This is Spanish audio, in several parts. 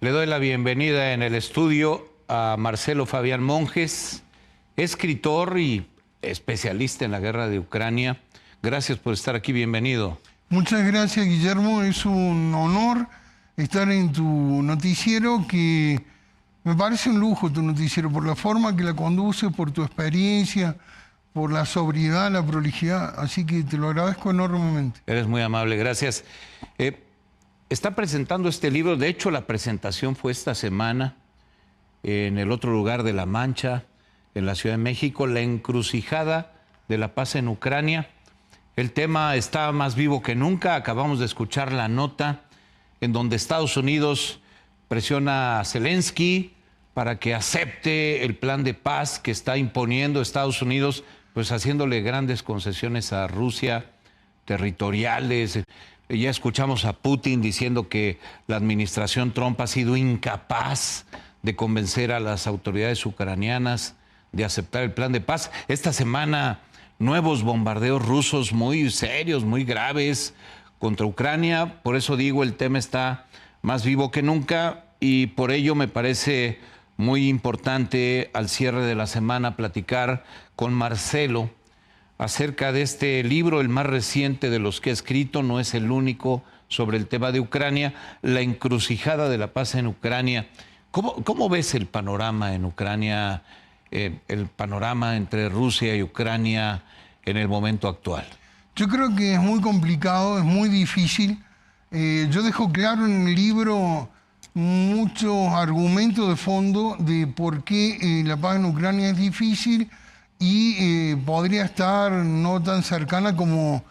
Le doy la bienvenida en el estudio a Marcelo Fabián Monjes, escritor y especialista en la guerra de Ucrania. Gracias por estar aquí, bienvenido. Muchas gracias, Guillermo. Es un honor estar en tu noticiero, que me parece un lujo tu noticiero, por la forma que la conduces, por tu experiencia, por la sobriedad, la prolijidad. Así que te lo agradezco enormemente. Eres muy amable, gracias. Está presentando este libro, de hecho la presentación fue esta semana en el otro lugar de La Mancha, en la Ciudad de México, La encrucijada de la paz en Ucrania. El tema está más vivo que nunca. Acabamos de escuchar la nota en donde Estados Unidos presiona a Zelensky para que acepte el plan de paz que está imponiendo Estados Unidos, pues haciéndole grandes concesiones a Rusia, territoriales. Ya escuchamos a Putin diciendo que la administración Trump ha sido incapaz de convencer a las autoridades ucranianas de aceptar el plan de paz. Esta semana, nuevos bombardeos rusos muy serios, muy graves contra Ucrania. Por eso digo, el tema está más vivo que nunca y por ello me parece muy importante al cierre de la semana platicar con Marcelo acerca de este libro, el más reciente de los que ha escrito, no es el único, sobre el tema de Ucrania, La encrucijada de la paz en Ucrania. ¿Cómo ves el panorama en Ucrania, el panorama entre Rusia y Ucrania en el momento actual? Yo creo que es muy complicado, es muy difícil. Yo dejo claro en el libro muchos argumentos de fondo de por qué la paz en Ucrania es difícil y podría estar no tan cercana como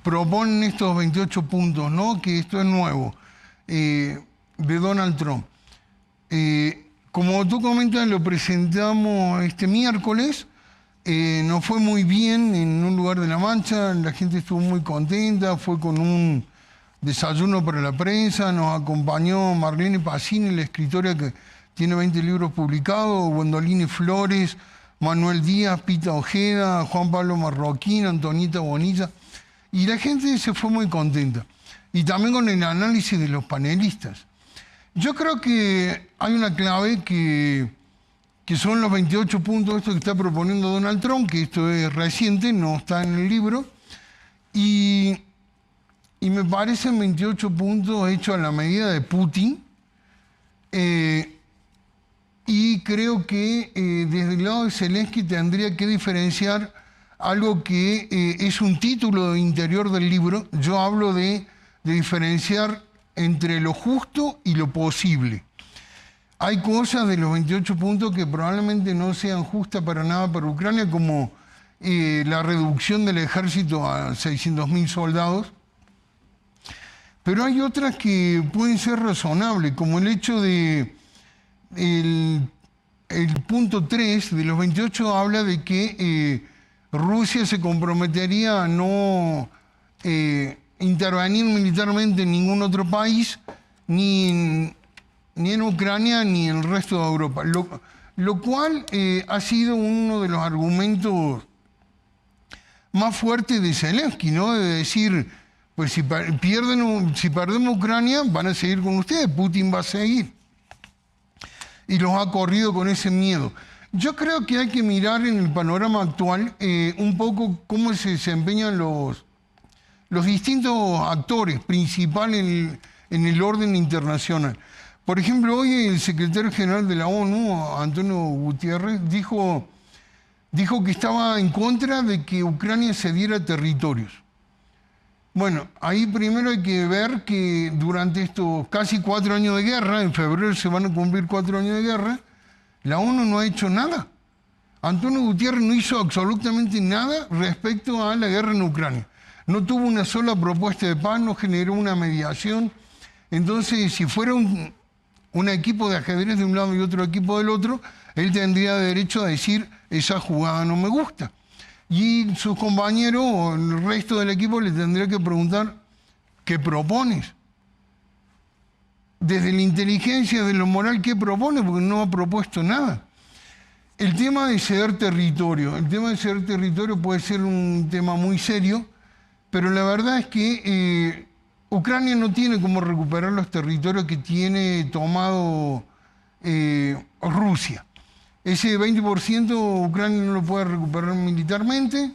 proponen estos 28 puntos, ¿no? Que esto es nuevo, de Donald Trump. Como tú comentas, lo presentamos este miércoles, nos fue muy bien en un lugar de La Mancha, la gente estuvo muy contenta, fue con un desayuno para la prensa, nos acompañó Marlene Pacini, la escritora que tiene 20 libros publicados, Gwendolyn Flores, Manuel Díaz, Pita Ojeda, Juan Pablo Marroquín, Antonieta Bonilla, y la gente se fue muy contenta. Y también con el análisis de los panelistas. Yo creo que hay una clave que son los 28 puntos estos que está proponiendo Donald Trump, que esto es reciente, no está en el libro, y me parecen 28 puntos hechos a la medida de Putin. Y creo que desde el lado de Zelensky tendría que diferenciar algo que es un título interior del libro. Yo hablo de diferenciar entre lo justo y lo posible. Hay cosas de los 28 puntos que probablemente no sean justas para nada para Ucrania, como la reducción del ejército a 600.000 soldados. Pero hay otras que pueden ser razonables, como el hecho de el punto 3 de los 28 habla de que Rusia se comprometería a no intervenir militarmente en ningún otro país, ni en Ucrania ni en el resto de Europa. Lo cual ha sido uno de los argumentos más fuertes de Zelensky, ¿no? De decir, pues si perdemos Ucrania, van a seguir con ustedes, Putin va a seguir. Y los ha corrido con ese miedo. Yo creo que hay que mirar en el panorama actual un poco cómo se desempeñan los distintos actores principales en el orden internacional. Por ejemplo, hoy el secretario general de la ONU, Antonio Guterres, dijo que estaba en contra de que Ucrania cediera territorios. Bueno, ahí primero hay que ver que durante estos casi 4 años de guerra, en febrero se van a cumplir 4 años de guerra, la ONU no ha hecho nada. Antonio Guterres no hizo absolutamente nada respecto a la guerra en Ucrania. No tuvo una sola propuesta de paz, no generó una mediación. Entonces, si fuera un equipo de ajedrez de un lado y otro equipo del otro, él tendría derecho a decir, esa jugada no me gusta. Y sus compañeros o el resto del equipo le tendría que preguntar, ¿qué propones? Desde la inteligencia, de lo moral, ¿qué propone? Porque no ha propuesto nada. El tema de ceder territorio. El tema de ceder territorio puede ser un tema muy serio, pero la verdad es que Ucrania no tiene cómo recuperar los territorios que tiene tomado Rusia. Ese 20% Ucrania no lo puede recuperar militarmente.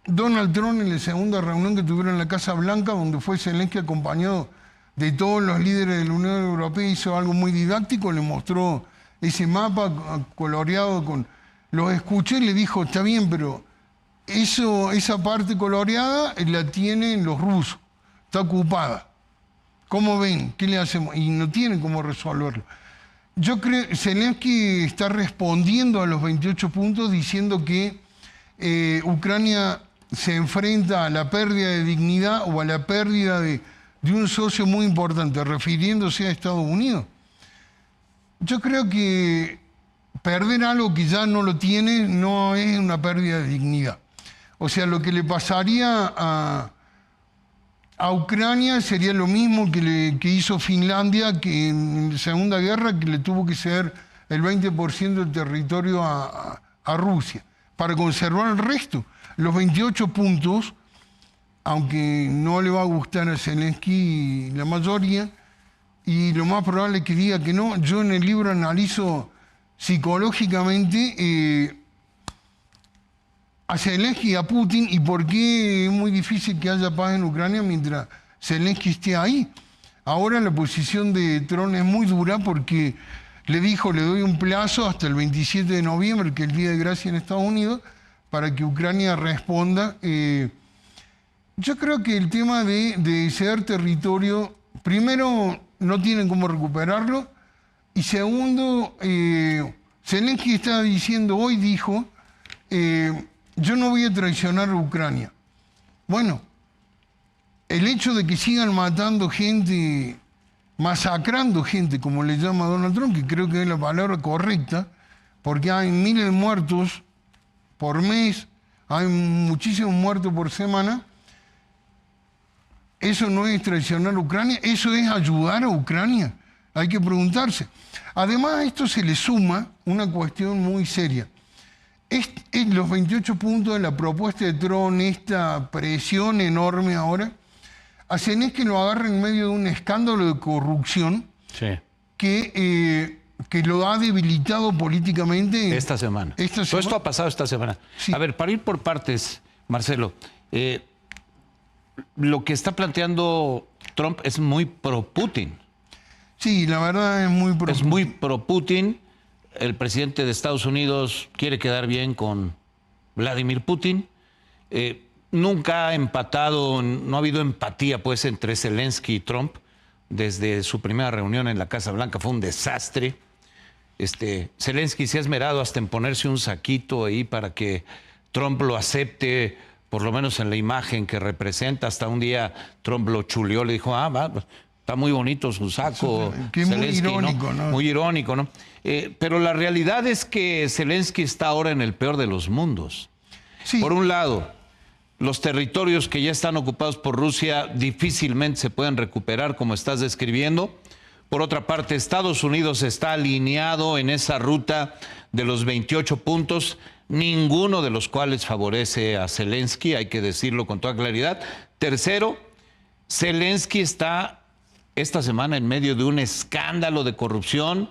Donald Trump, en la segunda reunión que tuvieron en la Casa Blanca, donde fue Zelensky acompañado de todos los líderes de la Unión Europea, hizo algo muy didáctico, le mostró ese mapa coloreado con... Los escuché y le dijo, está bien, pero esa parte coloreada la tienen los rusos, está ocupada. ¿Cómo ven? ¿Qué le hacemos? Y no tienen cómo resolverlo. Yo creo que Zelensky está respondiendo a los 28 puntos diciendo que Ucrania se enfrenta a la pérdida de dignidad o a la pérdida de un socio muy importante, refiriéndose a Estados Unidos. Yo creo que perder algo que ya no lo tiene no es una pérdida de dignidad. O sea, lo que le pasaría a Ucrania sería lo mismo que hizo Finlandia que en la Segunda Guerra, que le tuvo que ceder el 20% del territorio a Rusia, para conservar el resto. Los 28 puntos, aunque no le va a gustar a Zelensky la mayoría, y lo más probable es que diga que no, yo en el libro analizo psicológicamente a Zelensky y a Putin y por qué es muy difícil que haya paz en Ucrania mientras Zelensky esté ahí. Ahora la posición de Trump es muy dura porque le dijo, le doy un plazo hasta el 27 de noviembre, que es el Día de Gracia en Estados Unidos, para que Ucrania responda. Yo creo que el tema de ceder territorio, primero, no tienen cómo recuperarlo, y segundo, Zelensky está diciendo, hoy dijo, yo no voy a traicionar a Ucrania. Bueno, el hecho de que sigan matando gente, masacrando gente, como le llama Donald Trump, que creo que es la palabra correcta, porque hay miles de muertos por mes, hay muchísimos muertos por semana. Eso no es traicionar a Ucrania, eso es ayudar a Ucrania. Hay que preguntarse. Además, a esto se le suma una cuestión muy seria. Los 28 puntos de la propuesta de Trump, esta presión enorme ahora, hacen es que lo agarren en medio de un escándalo de corrupción Sí. que lo ha debilitado políticamente. Esta semana. Todo esto ha pasado esta semana. Sí. A ver, para ir por partes, Marcelo, lo que está planteando Trump es muy pro-Putin. Sí, la verdad es muy pro. Es muy pro-Putin. El presidente de Estados Unidos quiere quedar bien con Vladimir Putin. Nunca ha empatado, no ha habido empatía pues entre Zelensky y Trump. Desde su primera reunión en la Casa Blanca fue un desastre. Zelensky se ha esmerado hasta en ponerse un saquito ahí para que Trump lo acepte, por lo menos en la imagen que representa. Hasta un día Trump lo chuleó, le dijo, está muy bonito su saco. Que es muy Zelensky, irónico, ¿no? Muy irónico, ¿no? Pero la realidad es que Zelensky está ahora en el peor de los mundos. Sí. Por un lado, los territorios que ya están ocupados por Rusia difícilmente se pueden recuperar, como estás describiendo. Por otra parte, Estados Unidos está alineado en esa ruta de los 28 puntos, ninguno de los cuales favorece a Zelensky, hay que decirlo con toda claridad. Tercero, Zelensky está esta semana en medio de un escándalo de corrupción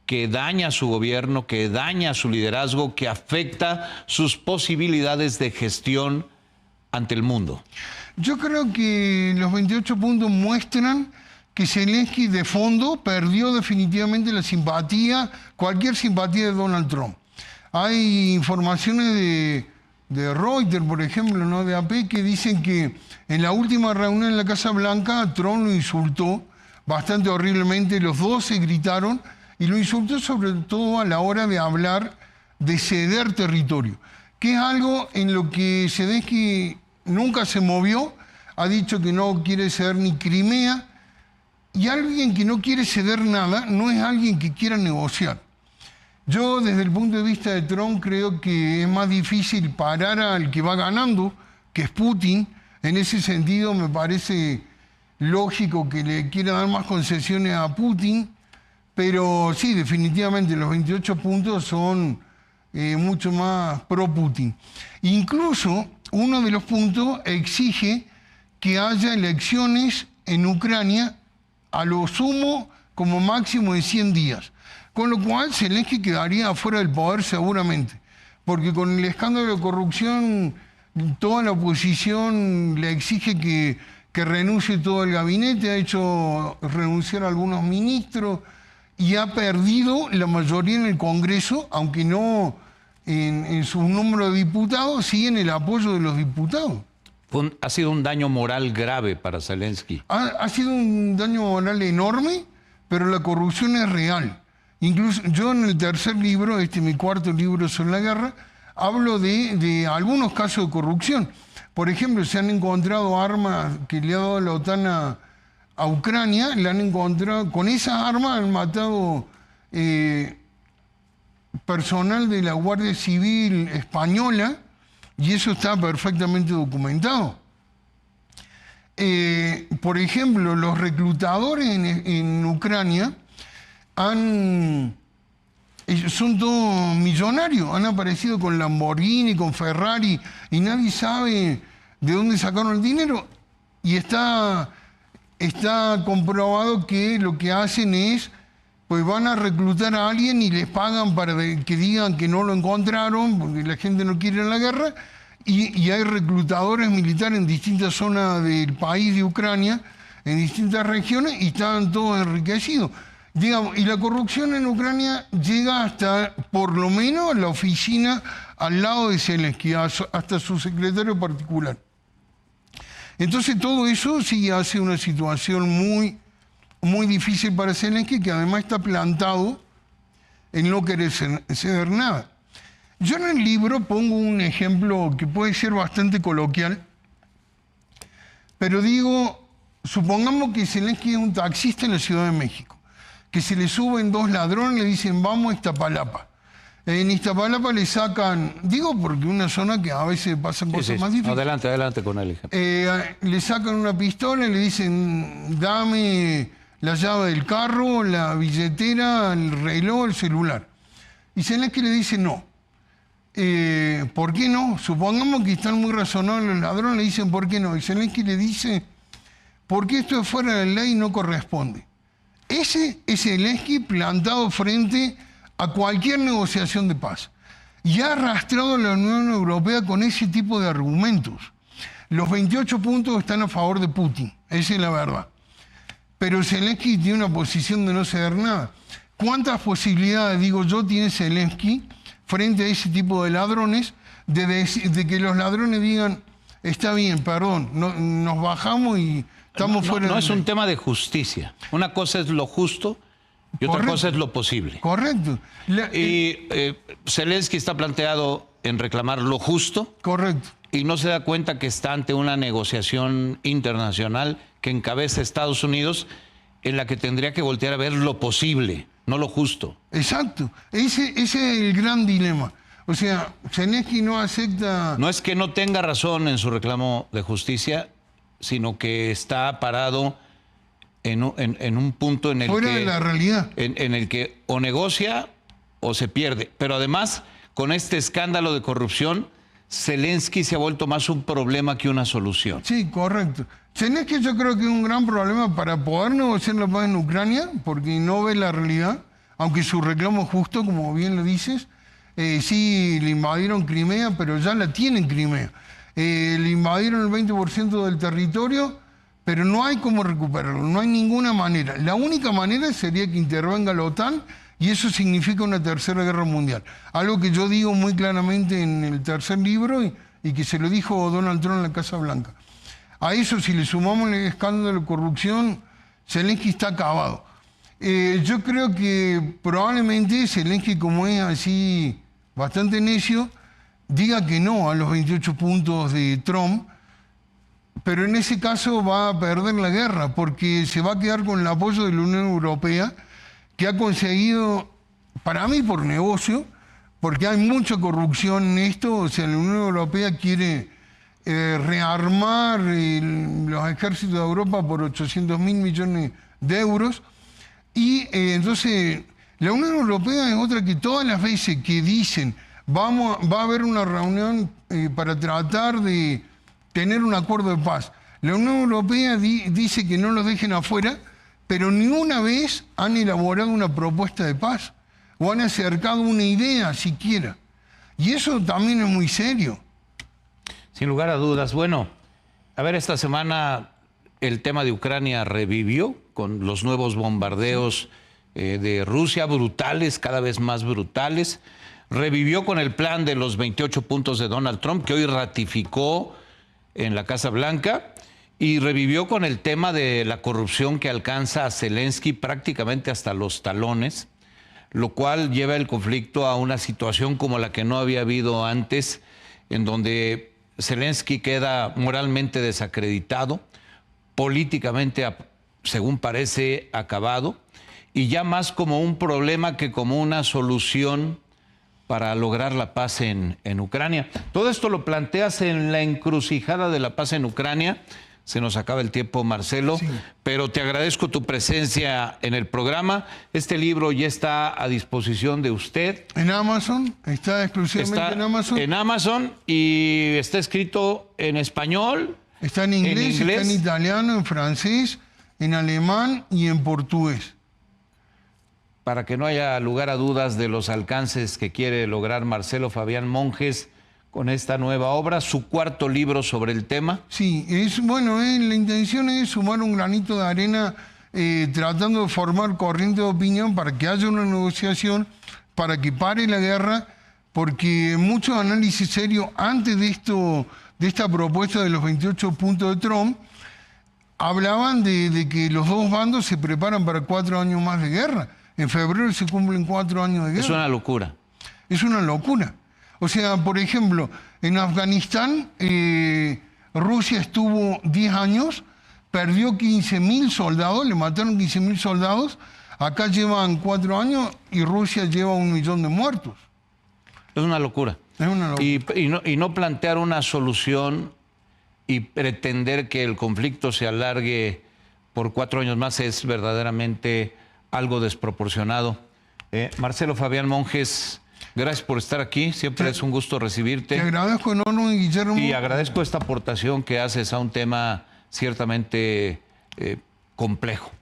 que daña su gobierno, que daña su liderazgo, que afecta sus posibilidades de gestión ante el mundo. Yo creo que los 28 puntos muestran que Zelensky de fondo perdió definitivamente la simpatía, cualquier simpatía de Donald Trump. Hay informaciones de Reuters, por ejemplo, ¿no? De AP, que dicen que en la última reunión en la Casa Blanca Trump lo insultó bastante horriblemente, los dos se gritaron y lo insultó sobre todo a la hora de hablar de ceder territorio, que es algo en lo que Zelensky nunca se movió, ha dicho que no quiere ceder ni Crimea, y alguien que no quiere ceder nada no es alguien que quiera negociar. Yo, desde el punto de vista de Trump, creo que es más difícil parar al que va ganando, que es Putin. En ese sentido, me parece lógico que le quiera dar más concesiones a Putin, pero sí, definitivamente los 28 puntos son mucho más pro-Putin. Incluso, uno de los puntos exige que haya elecciones en Ucrania a lo sumo como máximo de 100 días. Con lo cual Zelensky quedaría afuera del poder seguramente, porque con el escándalo de corrupción toda la oposición le exige que renuncie todo el gabinete, ha hecho renunciar a algunos ministros y ha perdido la mayoría en el Congreso, aunque no en su número de diputados, sí en el apoyo de los diputados. Ha sido un daño moral grave para Zelensky. Ha sido un daño moral enorme, pero la corrupción es real. Incluso yo en el tercer libro, mi cuarto libro sobre la guerra, hablo de algunos casos de corrupción. Por ejemplo, se han encontrado armas que le ha dado la OTAN a Ucrania, le han encontrado, con esas armas han matado personal de la Guardia Civil española, y eso está perfectamente documentado. Por ejemplo, los reclutadores en Ucrania son todos millonarios, han aparecido con Lamborghini, con Ferrari, y nadie sabe de dónde sacaron el dinero. Y está comprobado que lo que hacen es, pues van a reclutar a alguien y les pagan para que digan que no lo encontraron, porque la gente no quiere ir a la guerra, y hay reclutadores militares en distintas zonas del país de Ucrania, en distintas regiones, y están todos enriquecidos. Digamos, y la corrupción en Ucrania llega hasta, por lo menos, la oficina al lado de Zelensky, hasta su secretario particular. Entonces todo eso sí hace una situación muy, muy difícil para Zelensky, que además está plantado en no querer ceder nada. Yo en el libro pongo un ejemplo que puede ser bastante coloquial, pero digo, supongamos que Zelensky es un taxista en la Ciudad de México, que se le suben dos ladrones y le dicen, vamos a Iztapalapa. En Iztapalapa le sacan, digo porque una zona que a veces pasan cosas más difíciles. Adelante con el ejemplo. Le sacan una pistola y le dicen, dame la llave del carro, la billetera, el reloj, el celular. Y Zelensky le dice no. ¿Por qué no? Supongamos que están muy razonables los ladrones, le dicen ¿por qué no? Y Zelensky le dice, porque esto es fuera de la ley y no corresponde. Ese es Zelensky plantado frente a cualquier negociación de paz. Y ha arrastrado a la Unión Europea con ese tipo de argumentos. Los 28 puntos están a favor de Putin, esa es la verdad. Pero Zelensky tiene una posición de no ceder nada. ¿Cuántas posibilidades, digo yo, tiene Zelensky frente a ese tipo de ladrones de que los ladrones digan, está bien, perdón, nos bajamos y estamos fuera de la ley? No es un tema de justicia. Una cosa es lo justo y otra cosa es lo posible. Correcto. Zelensky está planteado en reclamar lo justo. Correcto. Y no se da cuenta que está ante una negociación internacional que encabeza Estados Unidos, en la que tendría que voltear a ver lo posible, no lo justo. Exacto. Ese es el gran dilema. O sea, Zelensky no acepta... No es que no tenga razón en su reclamo de justicia, sino que está parado en un punto en el fuera que... de la realidad. En el que o negocia o se pierde. Pero además, con este escándalo de corrupción, Zelensky se ha vuelto más un problema que una solución. Sí, correcto. Zelensky yo creo que es un gran problema para poder negociar la paz en Ucrania, porque no ve la realidad, aunque su reclamo es justo, como bien lo dices. Sí, le invadieron Crimea, pero ya la tienen Crimea. Le invadieron el 20% del territorio, pero no hay cómo recuperarlo, no hay ninguna manera. La única manera sería que intervenga la OTAN, y eso significa una tercera guerra mundial. Algo que yo digo muy claramente en el tercer libro y que se lo dijo Donald Trump en la Casa Blanca. A eso, si le sumamos el escándalo de corrupción, Zelensky está acabado. Yo creo que probablemente Zelensky, como es así bastante necio, diga que no a los 28 puntos de Trump, pero en ese caso va a perder la guerra, porque se va a quedar con el apoyo de la Unión Europea, que ha conseguido, para mí por negocio, porque hay mucha corrupción en esto. O sea, la Unión Europea quiere rearmar los ejércitos de Europa por 800.000 millones de euros. Y entonces, la Unión Europea es otra que todas las veces que dicen va a haber una reunión para tratar de tener un acuerdo de paz, La Unión Europea dice que no los dejen afuera, pero ni una vez han elaborado una propuesta de paz o han acercado una idea siquiera. Y eso también es muy serio. Sin lugar a dudas. Bueno, a ver, esta semana el tema de Ucrania revivió con los nuevos bombardeos de Rusia, brutales, cada vez más brutales. Revivió con el plan de los 28 puntos de Donald Trump, que hoy ratificó en la Casa Blanca, y revivió con el tema de la corrupción que alcanza a Zelensky prácticamente hasta los talones, lo cual lleva el conflicto a una situación como la que no había habido antes, en donde Zelensky queda moralmente desacreditado, políticamente, según parece, acabado, y ya más como un problema que como una solución para lograr la paz en Ucrania. Todo esto lo planteas en la encrucijada de la paz en Ucrania. Se nos acaba el tiempo, Marcelo, sí, pero te agradezco tu presencia en el programa. Este libro ya está a disposición de usted. En Amazon, está exclusivamente en Amazon. En Amazon, y está escrito en español. Está en inglés, está en italiano, en francés, en alemán y en portugués. Para que no haya lugar a dudas de los alcances que quiere lograr Marcelo Fabián Monjes con esta nueva obra, su cuarto libro sobre el tema. Sí, la intención es sumar un granito de arena tratando de formar corriente de opinión para que haya una negociación, para que pare la guerra, porque muchos análisis serios antes de esta propuesta de los 28 puntos de Trump hablaban de que los dos bandos se preparan para 4 años más de guerra. En febrero se cumplen 4 años de guerra. Es una locura. Es una locura. O sea, por ejemplo, en Afganistán, Rusia estuvo 10 años, perdió 15.000 soldados, le mataron 15.000 soldados. Acá llevan 4 años y Rusia lleva 1 millón de muertos. Es una locura. Es una locura. Y no plantear una solución y pretender que el conflicto se alargue por 4 años más es verdaderamente algo desproporcionado. Marcelo Fabián Monjes, gracias por estar aquí. Siempre es un gusto recibirte. Te agradezco enorme, Guillermo. Y agradezco esta aportación que haces a un tema ciertamente complejo.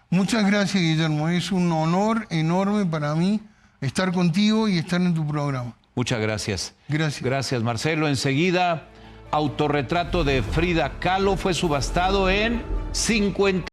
Muchas gracias, Guillermo. Es un honor enorme para mí estar contigo y estar en tu programa. Muchas gracias. Gracias. Gracias, Marcelo. Enseguida, autorretrato de Frida Kahlo fue subastado en 50.